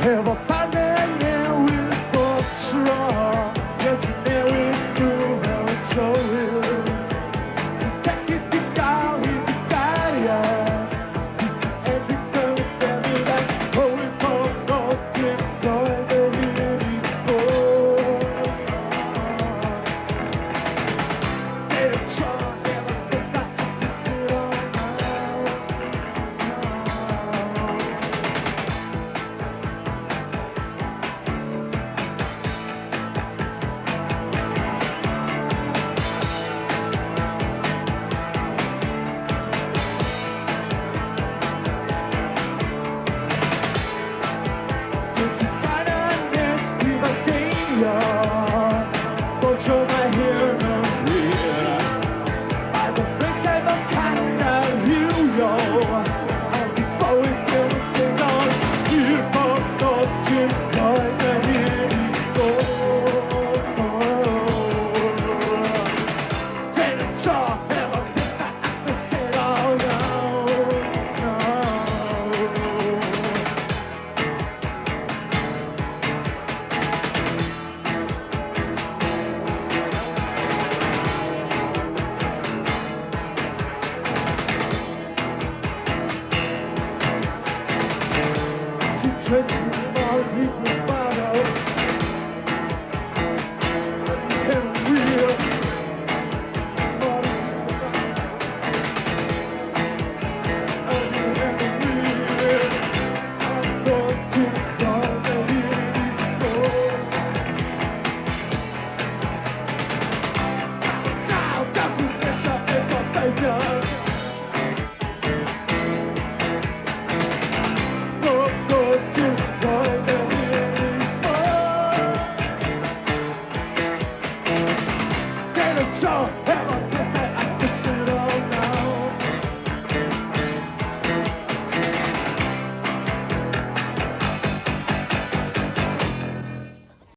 efo banau newydd bob tro, ie ti newid nhw fel y tywydd. So tegi di gael hyd i gariad, di ti edrych fel y ffemid ac hwyl pob nos ti'n rhoi dy hun i ffwrdd. Nid y tro efo gyda Achlysurol nawr. Nes i ffain a nes ti fageio, bod tro mae hyn yn wir. Mae fy ffrichau fel carchar rhywio, ond i bywyd dim yn digon i'r pob nos ti'n rhoi dy hun i ffwrdd. Gwneud y tro efo gyda Achlysurol nawr. Ti'n dweud